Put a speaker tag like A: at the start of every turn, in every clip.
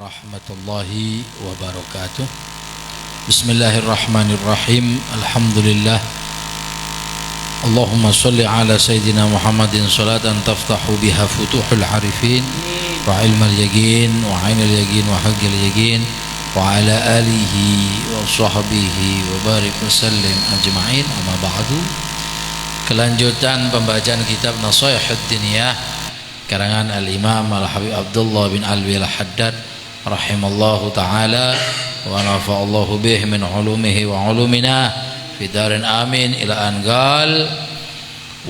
A: warahmatullahi wabarakatuh. Bismillahirrahmanirrahim. Alhamdulillah. Allahumma salli ala Sayyidina Muhammadin salatan taftahu biha futuhul arifin wa ilmal yaqin wa ainal yaqin wa haqqil yaqin wa ala alihi wa sahbihi wa barik wa sallim ajma'in. Amma ba'du. Kelanjutan pembacaan kitab Nashaihud Diniyah karangan Al-Imam Al-Habib Abdullah bin Alwi Al-Haddad rahimallahu ta'ala wa nafa'allahu bih min ulumihi wa ulumina fi darin amin ila angal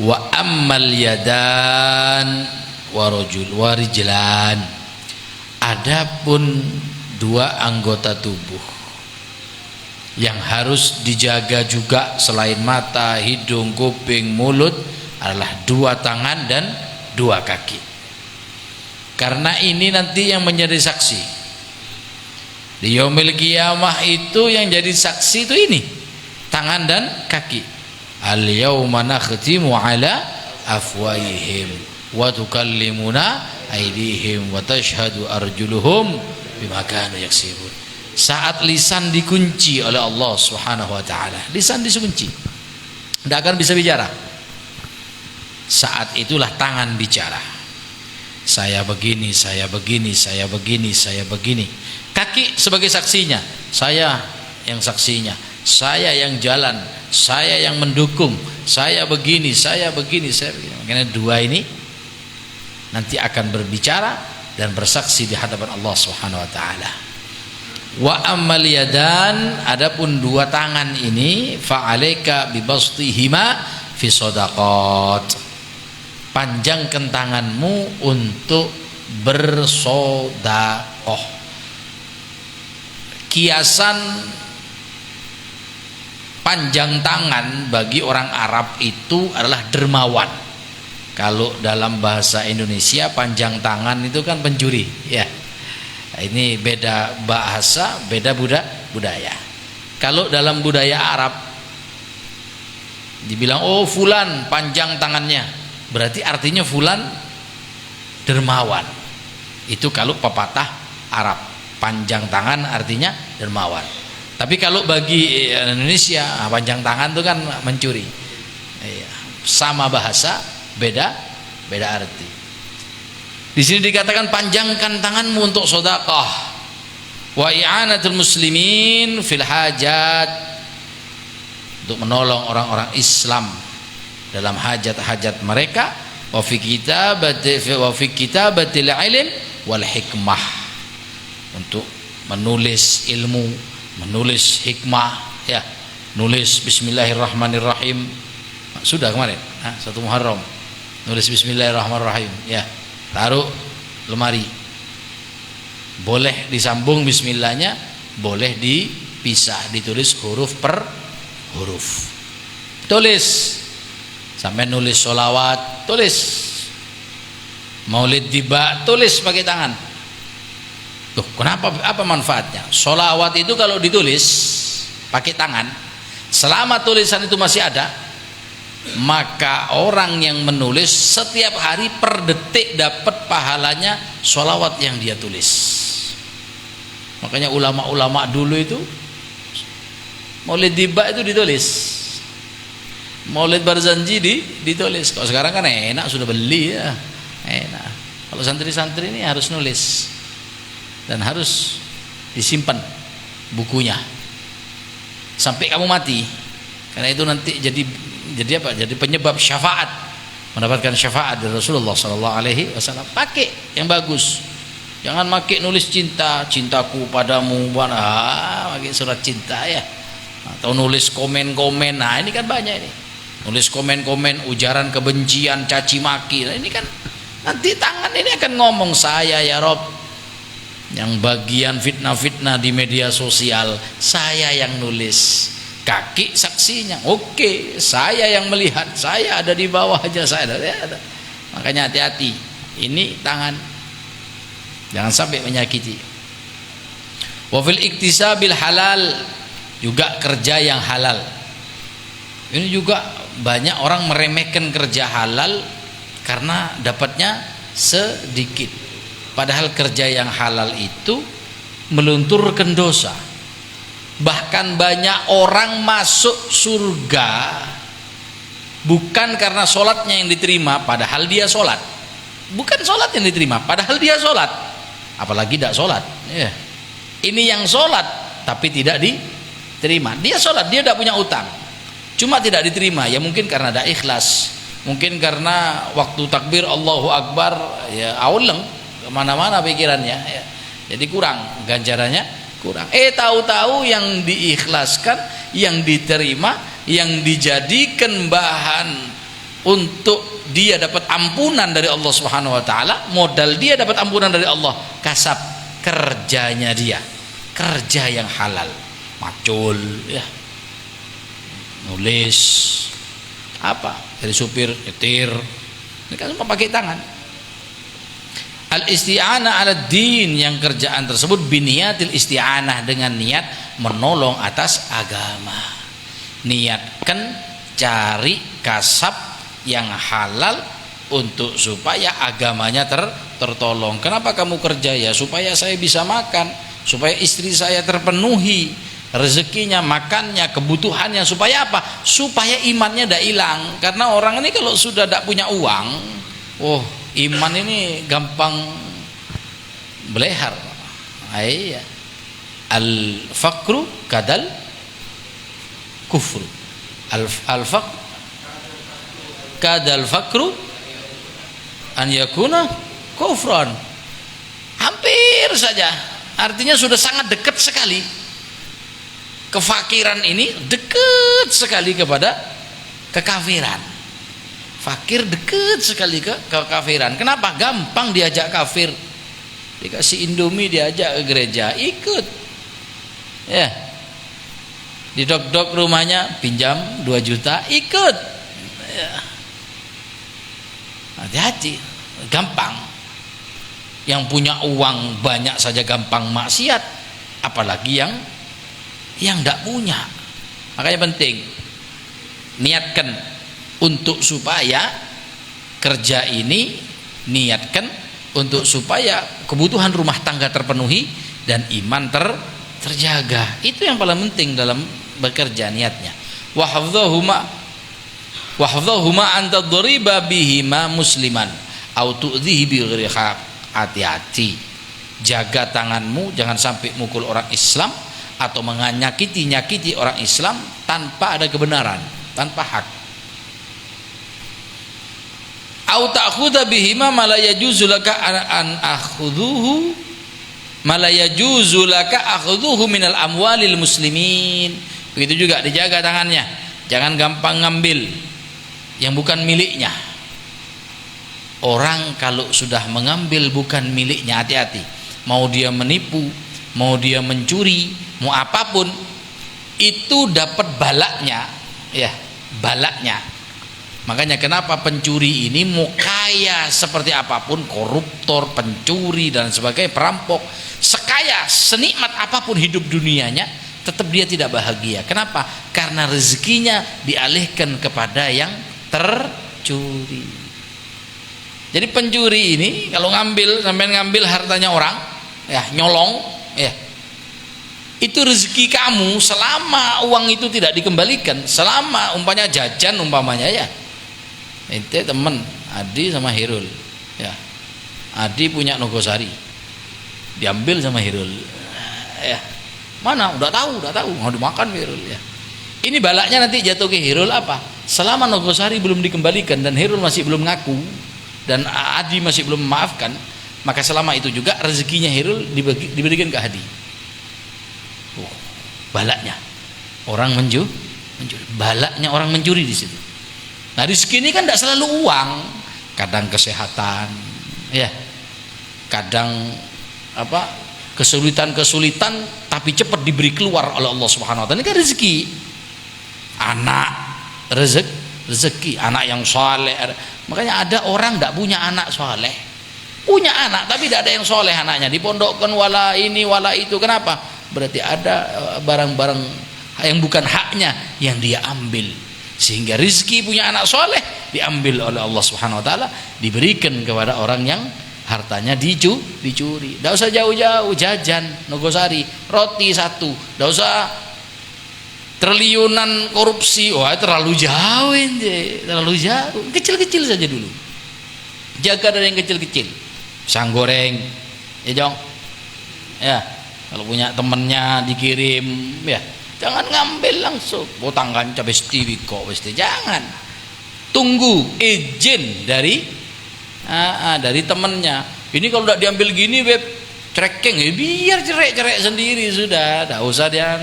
A: wa ammal yadan wa rijlan. Adapun dua anggota tubuh yang harus dijaga juga selain mata, hidung, kuping, mulut adalah dua tangan dan dua kaki. Karena ini nanti yang menjadi saksi di yaumil qiyamah, itu yang jadi saksi itu ini tangan dan kaki. Al yauma nakhtimu ala afwahihim wa tukallimuna aydihim wa tashhadu arjuluhum bima kanu yaksibun. Saat lisan dikunci oleh Allah Subhanahu wa taala, lisan dikunci, tidak akan bisa bicara. Saat itulah tangan bicara. Saya begini, saya begini, saya begini, saya begini. Kaki sebagai saksinya, saya yang saksinya, saya yang jalan, saya yang mendukung, saya begini, saya begini, saya begini. Makanya dua ini nanti akan berbicara dan bersaksi di hadapan Allah Subhanahu wa taala. Wa ammal yadan, adapun dua tangan ini, fa alaika bi bastihima fi shadaqat. Panjangkan tanganmu untuk bersodakoh. Kiasan panjang tangan bagi orang Arab itu adalah dermawan. Kalau dalam bahasa Indonesia panjang tangan itu kan pencuri, ya. Ini beda bahasa, beda budaya. Kalau dalam budaya Arab dibilang, oh fulan panjang tangannya, berarti artinya fulan dermawan. Itu kalau pepatah Arab, panjang tangan artinya dermawan. Tapi kalau bagi Indonesia, panjang tangan itu kan mencuri. Sama bahasa, beda arti. Di sini dikatakan panjangkan tanganmu untuk sedekah wa i'anatul muslimin fil hajat, untuk menolong orang-orang Islam dalam hajat-hajat mereka, wa fi kitabatil ilm wal hikmah, untuk menulis ilmu, menulis hikmah, ya, nulis bismillahirrahmanirrahim. Sudah kemarin, 1 Muharram nulis bismillahirrahmanirrahim, ya, taruh lemari. Boleh disambung bismillahnya, boleh dipisah, ditulis huruf per huruf. Tulis sampai nulis sholawat, tulis maulid tiba, tulis pakai tangan. Tuh, kenapa? Apa manfaatnya? Sholawat itu kalau ditulis pakai tangan, selama tulisan itu masih ada, maka orang yang menulis setiap hari per detik dapat pahalanya sholawat yang dia tulis. Makanya ulama-ulama dulu itu maulid tiba itu ditulis, Maulid Barzanji ditulis. Kalau sekarang kan enak, sudah beli, ya enak. Kalau santri-santri ini harus nulis dan harus disimpan bukunya sampai kamu mati, karena itu nanti jadi apa? Jadi penyebab syafaat, mendapatkan syafaat dari Rasulullah SAW. Pakai yang bagus, jangan pakai nulis cinta, cintaku padamu, pakai surat cinta, ya, atau nulis komen-komen. Nah ini kan banyak ini, nulis komen-komen ujaran kebencian, caci maki. Nah, ini kan nanti tangan ini akan ngomong, saya ya Rob, yang bagian fitnah-fitnah di media sosial saya yang nulis. Kaki saksinya, oke, saya yang melihat, saya ada di bawah aja, saya ada. Makanya hati-hati, ini tangan jangan sampai menyakiti. Wa fil iktisabil halal, juga kerja yang halal. Ini juga banyak orang meremehkan kerja halal karena dapatnya sedikit. Padahal kerja yang halal itu melunturkan dosa. Bahkan banyak orang masuk surga bukan karena sholatnya yang diterima, padahal dia sholat. Bukan sholat yang diterima, padahal dia sholat. Apalagi tidak sholat. Ya. Ini yang sholat tapi tidak diterima. Dia sholat, dia tidak punya utang, cuma tidak diterima. Ya mungkin karena tidak ikhlas, mungkin karena waktu takbir Allahu Akbar ya awleng kemana-mana pikirannya ya. Jadi kurang ganjarannya, kurang. Tahu-tahu yang diikhlaskan, yang diterima, yang dijadikan bahan untuk dia dapat ampunan dari Allah Subhanahu wa taala, modal dia dapat ampunan dari Allah, kasab kerjanya dia, kerja yang halal, macul ya, nulis apa, dari supir nyetir, ini kan semua pakai tangan. Al-isti'anah ala din, yang kerjaan tersebut biniyatil isti'anah, dengan niat menolong atas agama. Niatkan cari kasab yang halal untuk supaya agamanya tertolong. Kenapa kamu kerja? Ya supaya saya bisa makan, supaya istri saya terpenuhi rezekinya, makannya, kebutuhannya. Supaya apa? Supaya imannya tidak hilang. Karena orang ini kalau sudah tidak punya uang, iman ini gampang belehar. Iya. Al-faqru kadal kufru. Al-faqru kadal faqru an yakuna kufran. Hampir saja. Artinya sudah sangat dekat sekali. Kefakiran ini dekat sekali kepada kekafiran. Fakir dekat sekali ke kekafiran. Kenapa? Gampang diajak kafir. Dikasih Indomie diajak ke gereja, ikut. Ya. Didok-dok rumahnya, pinjam 2 juta, ikut. Ya. Hati-hati, gampang. Yang punya uang banyak saja gampang maksiat, apalagi yang tidak punya. Makanya penting niatkan untuk supaya kerja ini, niatkan untuk supaya kebutuhan rumah tangga terpenuhi dan iman terjaga. Itu yang paling penting dalam bekerja, niatnya. Wa hafdhahuma anta dhariba bihima musliman au tu'dhihi bi ghairi haq. Hati-hati, jaga tanganmu jangan sampai mukul orang Islam atau menyakiti orang Islam tanpa ada kebenaran, tanpa hak. Au ta'khudha bihima ma la yajuzu laka an akhudhuhu ma la yajuzu laka akhudhuhu minal amwalil muslimin. Begitu juga dijaga tangannya, jangan gampang ngambil yang bukan miliknya. Orang kalau sudah mengambil bukan miliknya, hati-hati. Mau dia menipu, mau dia mencuri, mau apapun, itu dapat balaknya, ya, balaknya. Makanya kenapa pencuri ini mau kaya seperti apapun, koruptor, pencuri dan sebagainya, perampok, sekaya, senikmat apapun hidup dunianya, tetap dia tidak bahagia. Kenapa? Karena rezekinya dialihkan kepada yang tercuri. Jadi pencuri ini kalau sampai ngambil hartanya orang, ya, nyolong, ya, itu rezeki kamu selama uang itu tidak dikembalikan, selama umpamanya jajan umpamanya, ya. Ente temen Adi sama Hirul, ya, Adi punya Nogosari, diambil sama Hirul, ya, mana udah tahu mau dimakan Hirul, ya. Ini balaknya nanti jatuh ke Hirul apa? Selama Nogosari belum dikembalikan dan Hirul masih belum ngaku dan Adi masih belum memaafkan, maka selama itu juga rezekinya Hirul diberikan ke Adi. Balaknya orang mencuri, balaknya orang mencuri di situ. Nah, rezeki ini kan tidak selalu uang, kadang kesehatan, ya, kadang apa, kesulitan tapi cepat diberi keluar oleh Allah Subhanahu wa taala. Ini kan rezeki. Anak, rezeki, anak yang soleh. Makanya ada orang tidak punya anak soleh, punya anak tapi tidak ada yang soleh anaknya, dipondokkan wala ini wala itu. Kenapa? Berarti ada barang-barang yang bukan haknya yang dia ambil, sehingga rezeki punya anak soleh diambil oleh Allah Subhanahu wa taala, diberikan kepada orang yang hartanya dicuri. Tidak usah jauh-jauh jajan Nogosari, roti satu, tidak usah triliunan korupsi. Wah, terlalu jauh ini, terlalu jauh. Kecil-kecil saja dulu. Jaga dari yang kecil-kecil. Pisang goreng, ya Jong. Ya, kalau punya temennya dikirim, ya jangan ngambil langsung. Potangkan cabai stiwi kok, jangan. Tunggu izin dari temennya. Ini kalau udah diambil gini, web tracking, ya biar cerek-cerek sendiri sudah. Tidak usah tidak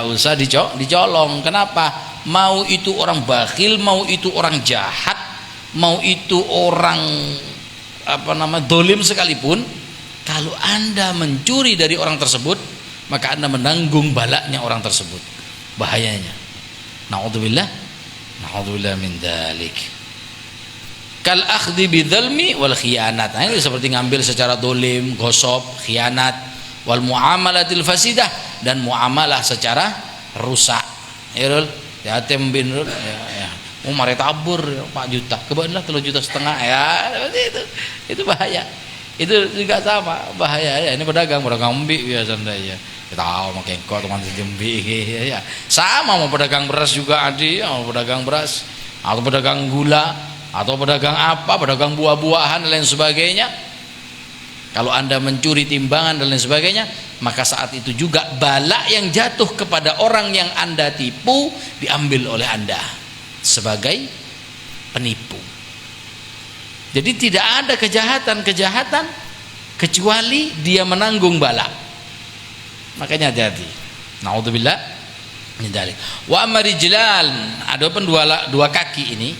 A: usah dicolong. Kenapa? Mau itu orang bakhil, mau itu orang jahat, mau itu orang dolim sekalipun, kalau Anda mencuri dari orang tersebut, maka Anda menanggung balaknya orang tersebut, bahayanya. Na'udzubillah min dzalik. Kal akhdhi bidzalmi wal khiyanat. Nah, ini seperti ngambil secara dolim, gosop, khianat, wal muamalatil fasidah, dan muamalah secara rusak. Ya Rul, ya bin Rul, ya. Mari tabur 4 juta, kebanlah 3,5 juta ya, itu bahaya. Itu juga sama bahaya ya. Ini pedagang mbi biasanya ya. Kita tahu mau kengkot teman jembi ya. Sama mau pedagang beras juga ada, mau pedagang beras atau pedagang gula atau pedagang apa, pedagang buah-buahan dan lain sebagainya. Kalau Anda mencuri timbangan dan lain sebagainya, maka saat itu juga bala yang jatuh kepada orang yang Anda tipu diambil oleh Anda sebagai penipu. Jadi tidak ada kejahatan kecuali dia menanggung bala. Makanya hati-hati. Naudzubillah min dzalik. Wa amarijlan, adapun dua kaki ini,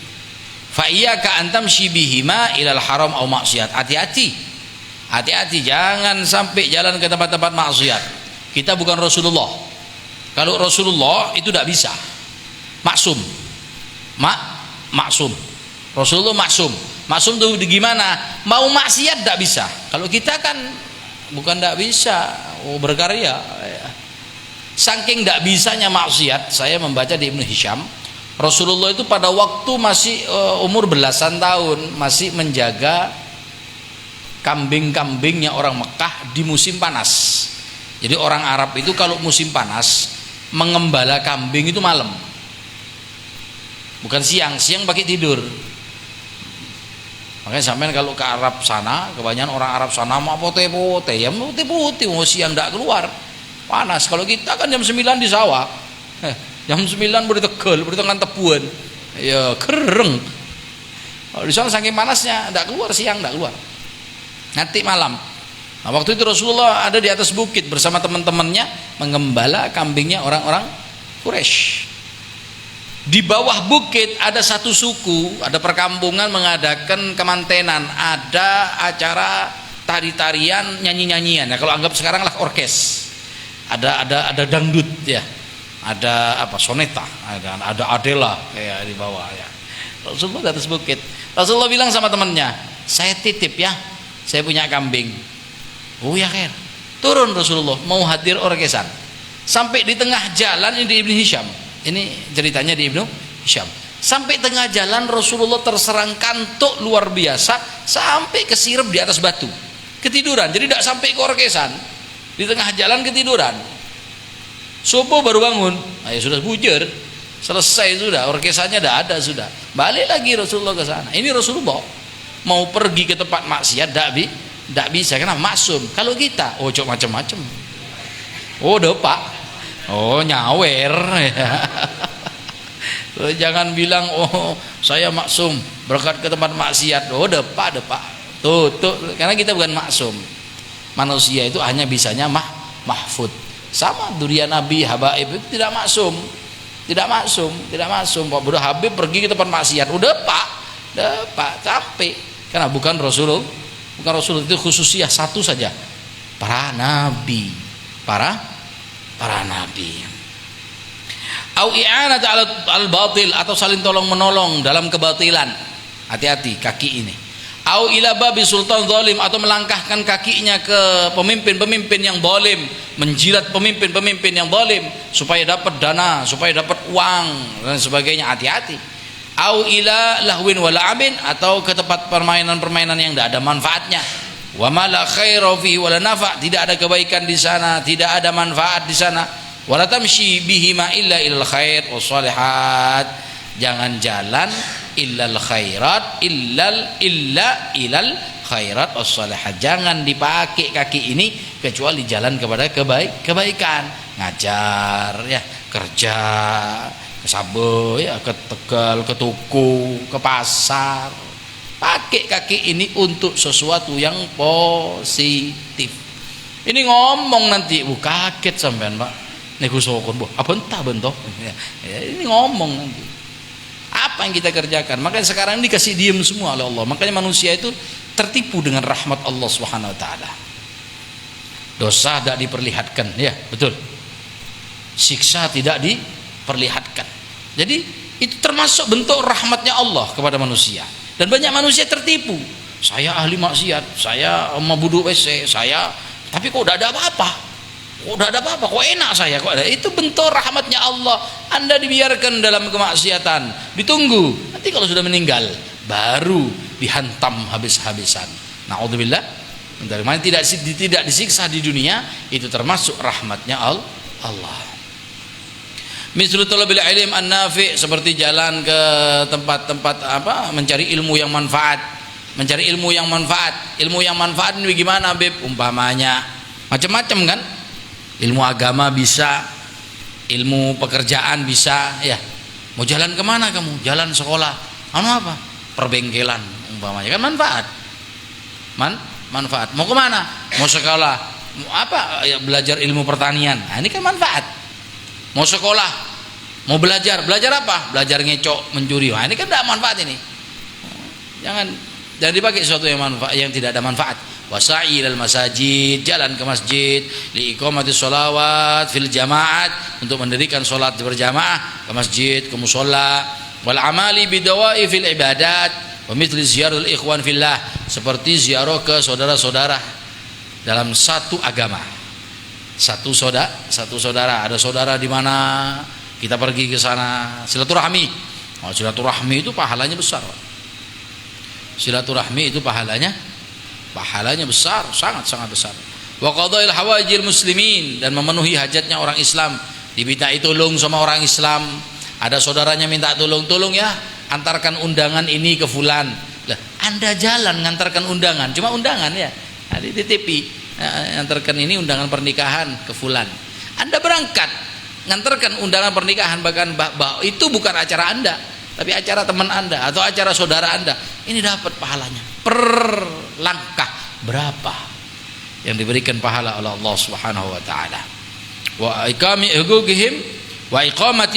A: fa iyyaka an tamshi bihima ilal haram au maksiat. Hati-hati jangan sampai jalan ke tempat-tempat maksiat. Kita bukan Rasulullah. Kalau Rasulullah itu tidak bisa. Maksum. Maksum. Rasulullah maksum. Maksum itu gimana? Mau maksiat tidak bisa. Kalau kita kan bukan tidak bisa, berkarya. Saking tidak bisanya maksiat, saya membaca di Ibnu Hisham, Rasulullah itu pada waktu masih umur belasan tahun masih menjaga kambing-kambingnya orang Mekah di musim panas. Jadi orang Arab itu kalau musim panas mengembala kambing itu malam, bukan siang pakai tidur. Makanya sampean kalau ke Arab sana, kebanyakan orang Arab sana mau pote-pote, ya putih-putih, mau siang tidak keluar, panas. Kalau kita kan jam 9 di sawah, jam 9 beri Tegal, beri Tengan Tebuan, ya kering. Kalau di sana saking panasnya tidak keluar, siang tidak keluar, nanti malam. Nah, waktu itu Rasulullah ada di atas bukit bersama teman-temannya mengembala kambingnya orang-orang Quraisy. Di bawah bukit ada satu suku, ada perkampungan mengadakan kemantenan, ada acara tari-tarian, nyanyi-nyanyian. Ya, kalau anggap sekarang lah orkes. Ada dangdut ya. Ada soneta, ada adela ya di bawah ya. Rasulullah di atas bukit. Rasulullah bilang sama temannya, "Saya titip ya. Saya punya kambing." "Oh ya, khair." Turun Rasulullah mau hadir orkesan. Sampai di tengah jalan ini di Ibnu Hisham. Ini ceritanya di Ibnu Hisham. Sampai tengah jalan Rasulullah terserang kantuk luar biasa sampai kesirep di atas batu. Ketiduran. Jadi tidak sampai ke orkesan. Di tengah jalan ketiduran. Subuh baru bangun. Ayo sudah bujur. Selesai sudah, orkesannya tidak ada sudah. Balik lagi Rasulullah ke sana. Ini Rasulullah mau pergi ke tempat maksiat tidak bisa karena maksum. Kalau kita, cok macam-macam. Depak. Nyawer. Jangan bilang saya maksum berangkat ke tempat maksiat. Depak. Tuh. Karena kita bukan maksum. Manusia itu hanya bisanya mahfud. Sama durian Nabi habaib itu tidak maksum. Tidak maksum. Pak Buddha Habib pergi ke tempat maksiat. Depak capek. Karena bukan Rasul. Bukan Rasul, itu khususiyah satu saja. Para nabi. Para nabi. Au i'anat al-batil, atau saling tolong menolong dalam kebatilan. Hati-hati kaki ini. Au ila babi sultan zalim, atau melangkahkan kakinya ke pemimpin-pemimpin yang zalim, menjilat pemimpin-pemimpin yang zalim supaya dapat dana, supaya dapat uang dan sebagainya. Hati-hati. au ila lahwin wala abin, atau ke tempat permainan-permainan yang tidak ada manfaatnya. Wa ma la khaira fihi wala nafa, tidak ada kebaikan di sana, tidak ada manfaat di sana. Wala tamshi bihima illa ilal khair was salihat, jangan jalan illal khairat illa ilal khairat was salihat, jangan dipakai kaki ini kecuali jalan kepada kebaikan, ngajar ya, kerja, ke Sabo ya, ke Tegal, ke Tuku, ke pasar, pakai kaki ini untuk sesuatu yang positif. Ini ngomong nanti, kaget sampean Pak, nego sokon bu, apa entah bentuk ya, ini ngomong nanti apa yang kita kerjakan. Makanya sekarang ini dikasih diem semua oleh Allah. Makanya manusia itu tertipu dengan rahmat Allah Subhanahu wa taala. Dosa tidak diperlihatkan, ya betul, siksa tidak diperlihatkan. Jadi itu termasuk bentuk rahmatnya Allah kepada manusia. Dan banyak manusia tertipu, saya ahli maksiat, saya mau buduk WC, saya, tapi kok tidak ada apa-apa, kok enak saya, kok ada. Itu bentuk rahmatnya Allah. Anda dibiarkan dalam kemaksiatan, ditunggu nanti kalau sudah meninggal baru dihantam habis-habisan. Naudzubillah, dari mana tidak disiksa di dunia, itu termasuk rahmatnya Allah. Mislu talabil ilm an-nafi', seperti jalan ke tempat-tempat mencari ilmu yang manfaat. Mencari ilmu yang manfaat. Ilmu yang manfaat ini gimana, Beb? Umpamanya macam-macam kan? Ilmu agama bisa, ilmu pekerjaan bisa, ya. Mau jalan kemana kamu? Jalan sekolah. Apa? Perbengkelan umpamanya, kan manfaat. Manfaat. Mau kemana? Mau sekolah. Mau apa? Ya, belajar ilmu pertanian. Nah, ini kan manfaat. Mau sekolah, mau belajar apa? Belajar ngecok, mencuri. Nah, ini kan tidak manfaat ini. Jangan dipakai sesuatu yang manfaat, yang tidak ada manfaat. Wasa'i ilal masajid, jalan ke masjid, li iqamati sholawat fil jamaat, untuk mendirikan sholat berjamaah ke masjid, ke musola. Wal amali bidawai fil ibadat, wa mithli ziyarul ikhwan fillah, seperti ziarah ke saudara-saudara dalam satu agama. Satu saudara, ada saudara di mana, kita pergi ke sana, silaturahmi. Silaturahmi itu pahalanya besar. Silaturahmi itu pahalanya besar, sangat besar. Wa qadail hawaijil muslimin, dan memenuhi hajatnya orang Islam. Diminta tolong sama orang Islam, ada saudaranya minta tolong ya, antarkan undangan ini ke fulan. Lah, Anda jalan ngantarkan undangan, cuma undangan ya, di TV. Ngantarkan ini undangan pernikahan ke fulan. Anda berangkat ngantarkan undangan pernikahan, bahkan itu bukan acara Anda, tapi acara teman Anda atau acara saudara Anda. Ini dapat pahalanya per langkah berapa yang diberikan pahala oleh Allah Subhanahu wa taala. Wa iqamati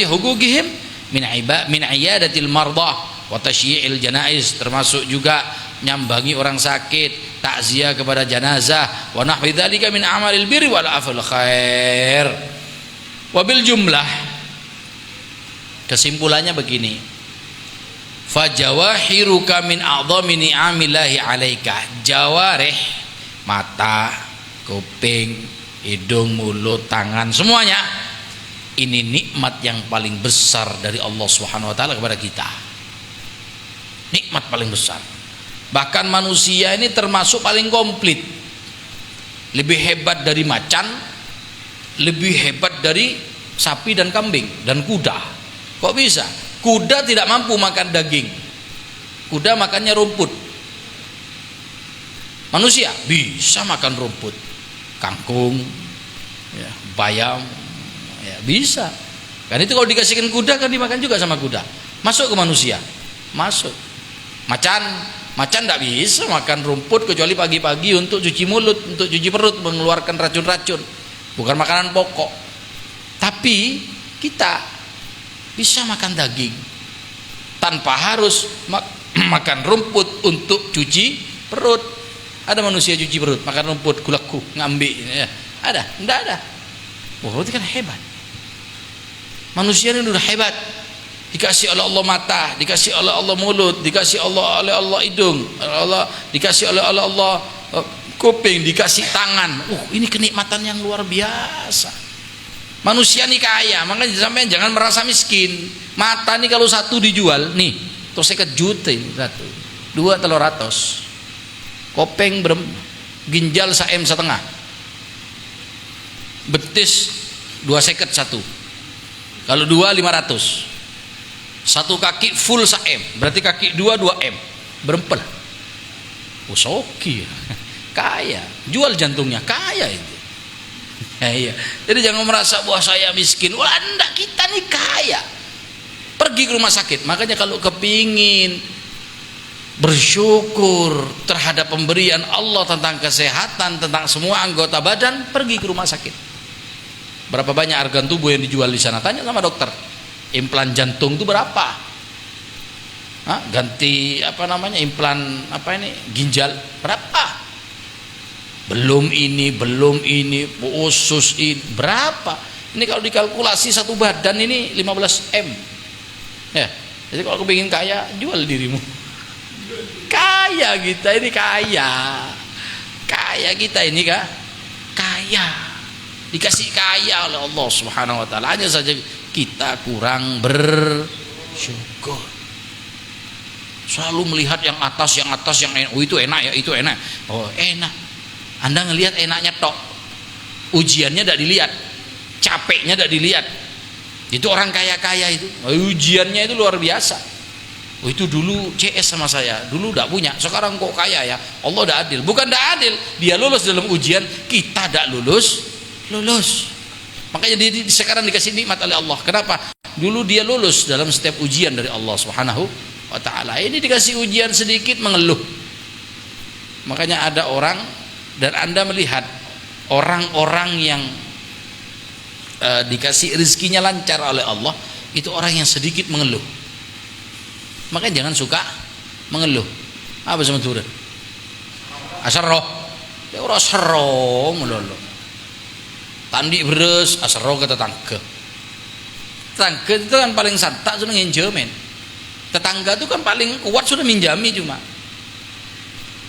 A: hugugihim min iyadatil mardah wa tasyyi'il janaiz, termasuk juga nyambangi orang sakit, takziah kepada jenazah, wa nahwi dzalika min amalil birri wal afal khair. Wabil jumlah, kesimpulannya begini, fajawahiruka min a'dhami ni'amillahi 'alaika. Jawarih, mata, kuping, hidung, mulut, tangan, semuanya ini nikmat yang paling besar dari Allah Subhanahu wa taala kepada kita. Nikmat paling besar. Bahkan manusia ini termasuk paling komplit, lebih hebat dari macan, lebih hebat dari sapi dan kambing dan kuda. Kok bisa? Kuda tidak mampu makan daging, kuda makannya rumput. Manusia bisa makan rumput, kangkung ya, bayam ya, bisa. Kan itu kalau dikasihkan kuda kan dimakan juga sama kuda. Masuk ke manusia, masuk. Macan tidak bisa makan rumput kecuali pagi-pagi untuk cuci mulut, untuk cuci perut, mengeluarkan racun-racun, bukan makanan pokok. Tapi kita bisa makan daging tanpa harus makan rumput untuk cuci perut. Ada manusia cuci perut makan rumput, kulaku ngambil ya. Ada? Tidak ada. Wah, itu kan hebat. Manusia ini sudah hebat. Dikasih oleh Allah mata, dikasih oleh Allah mulut, dikasih oleh Allah hidung, dikasih oleh Allah kuping, dikasih tangan. Ini kenikmatan yang luar biasa. Manusia ini kaya, makanya sampai jangan merasa miskin. Mata nih kalau satu dijual, nih Terus 50 juta ini satu. 2.300. Kopeng ginjal 1,5 m. Betis 2,50 satu. Kalau 2 500. Satu kaki full 1 m. Berarti kaki 2 m. Berempel. Usoki. Kaya. Jual jantungnya kaya itu. Ya, iya. Jadi jangan merasa bahwa saya miskin. Wah, enggak, kita nih kaya. Pergi ke rumah sakit. Makanya kalau kepingin bersyukur terhadap pemberian Allah tentang kesehatan, tentang semua anggota badan, pergi ke rumah sakit. Berapa banyak organ tubuh yang dijual di sana? Tanya sama dokter. Implan jantung itu berapa? Hah? Ganti apa namanya? Implan apa ini? Ginjal berapa? Belum ini, usus ini berapa? Ini kalau dikalkulasi satu badan ini 15 m. Ya. Jadi kalau aku ingin kaya, jual dirimu. Kaya kita ini kaya. Kaya kita ini kaya. Dikasih kaya oleh Allah Subhanahu wa taala. Hanya saja kita kurang bersyukur. Selalu melihat yang atas, yang enak. Oh, itu enak ya, itu enak. Oh, enak. Anda ngelihat enaknya tok. Ujiannya tidak dilihat. Capeknya tidak dilihat. Itu orang kaya-kaya itu. Ujiannya itu luar biasa. Oh, itu dulu CS sama saya. Dulu tidak punya. Sekarang kok kaya ya. Allah tidak adil. Bukan tidak adil. Dia lulus dalam ujian. Kita tidak lulus. Makanya dia sekarang dikasih nikmat oleh Allah. Kenapa? Dulu dia lulus dalam setiap ujian dari Allah Subhanahu wa taala. Ini dikasih ujian sedikit mengeluh. Makanya ada orang, dan Anda melihat orang-orang yang dikasih rezekinya lancar oleh Allah, itu orang yang sedikit mengeluh. Makanya jangan suka mengeluh. Apa sebetulnya? Asarroh. Ya ora asarroh melolo. Tandi beres asarroh ke tetangga. Tetangga itu kan paling santak sudah nginjemin. Tetangga itu kan paling kuat sudah minjami cuma.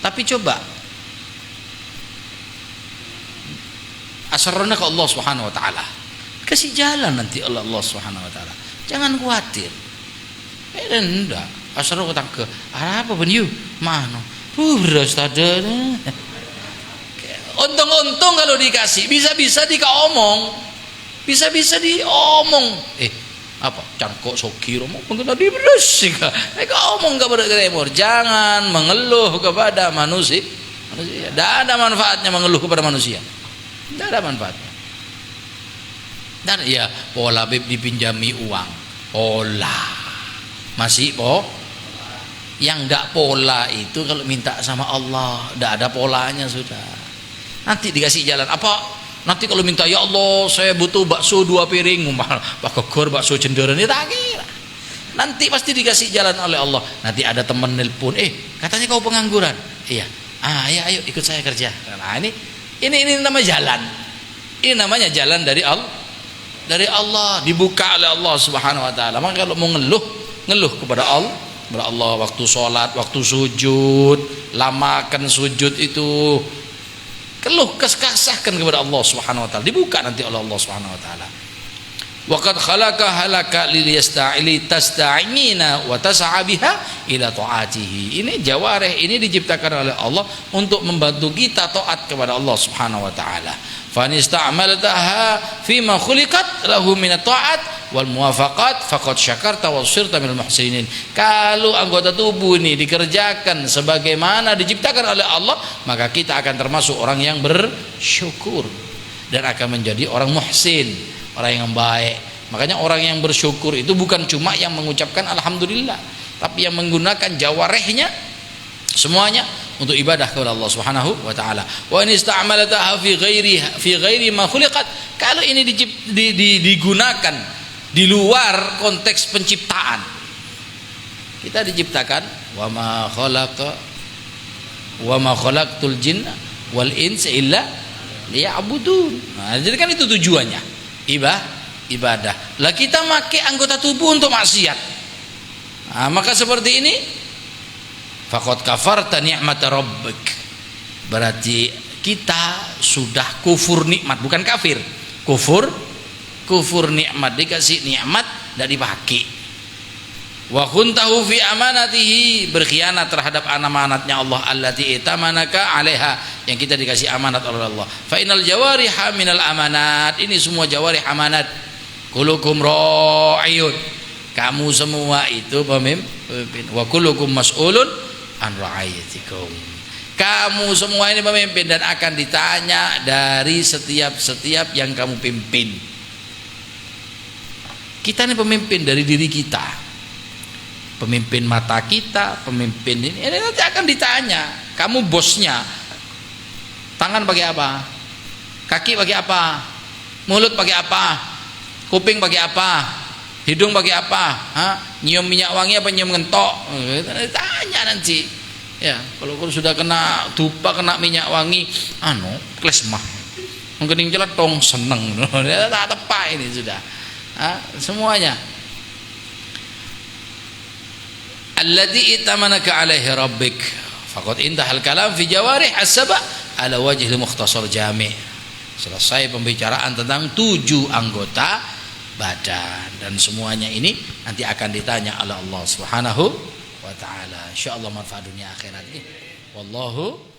A: Tapi coba asarrohnya ke Allah Subhanahu wa taala. Kasih jalan nanti oleh Allah Subhanahu wa taala. Jangan khawatir. Enggak, asarroh ke tetangga. Apa benyu? Mana? Beres tadi. Untung-untung kalau dikasih, bisa-bisa diomong, bisa-bisa diomong. Apa? Cangkok sokir omong mungkin tadi beres. Omong kepada kremor. Jangan mengeluh kepada manusia. Tidak ada manfaatnya mengeluh kepada manusia. Tidak ada manfaatnya. Dan ya pola beb dipinjami uang. Pola masih yang tidak pola itu kalau minta sama Allah tidak ada polanya sudah. Nanti dikasih jalan apa? Nanti kalau minta ya Allah saya butuh bakso 2 piring, Pak Gogor bakso cenderan itu tak kira. Nanti pasti dikasih jalan oleh Allah. Nanti ada teman nelpon, katanya kau pengangguran. Iya. Ya ayo ikut saya kerja. Nah ini namanya jalan. Ini namanya jalan dari Allah. Dari Allah dibuka oleh Allah Subhanahu wa taala. Maka kalau mau ngeluh kepada Allah, waktu sholat, waktu sujud, lamakan sujud itu, keluh kesahkan kepada Allah Subhanahu wa taala, dibuka nanti oleh Allah Subhanahu wa taala. Wa qad khalaqa halaka liyasta'ili tasta'inina wa tas'a biha ila ta'atihi. Ini jawarih ini diciptakan oleh Allah untuk membantu kita taat kepada Allah Subhanahu wa taala. Fa nista'maltaha fi ma khuliqat lahu min at-ta'at wal muwafaqat faqad syakarta wa sirta minal muhsinin. Kalau anggota tubuh ini dikerjakan sebagaimana diciptakan oleh Allah, maka kita akan termasuk orang yang bersyukur dan akan menjadi orang muhsin, orang yang baik. Makanya orang yang bersyukur itu bukan cuma yang mengucapkan alhamdulillah, tapi yang menggunakan jawarihnya semuanya untuk ibadah kepada Allah Subhanahu wa taala. Wa in ista'malataha fi ghairi ma khuliqat. Kalau ini digunakan di luar konteks penciptaan. Kita diciptakan wa ma khalaqtul jinna wal insa illa liya'budun. Nah, jadi kan itu tujuannya. Ibadah. Lah kita pakai anggota tubuh untuk maksiat. Nah, maka seperti ini faqad kafarta ni'mata rabbik. Berarti kita sudah kufur nikmat, bukan kafir. Kufur nikmat, dikasih nikmat tidak dipakai. wa khuntahu fi amanatihi, berkhianat terhadap amanatnya Allah, allati itamanaka 'alaiha, yang kita dikasih amanat oleh Allah. Fa innal jawariha minal amanat, ini semua jawarih amanat. Kullukum ra'iyun, kamu semua itu pemimpin. Wa kullukum mas'ulun an ra'iyatikum, kamu semua ini pemimpin dan akan ditanya dari setiap yang kamu pimpin. Kita ini pemimpin dari diri kita, pemimpin mata kita, pemimpin ini nanti akan ditanya. Kamu bosnya, tangan pakai apa, kaki pakai apa, mulut pakai apa, kuping pakai apa, hidung pakai apa, nyium minyak wangi apa nyium ngentok, tanya nanti. Ya, kalau sudah kena dupa, kena minyak wangi, klesmah, mungkin celetong seneng, tak tepat ini sudah. Semuanya. Alladzi itamanaka alaihi rabbik faqad intahal kalam fi jawarih as-sab' ala wajhi mukhtasar jami'. Selesai pembicaraan tentang 7 anggota badan, dan semuanya ini nanti akan ditanya oleh Allah Subhanahu wa taala. Insyaallah manfaat dunia akhirat ini. Wallahu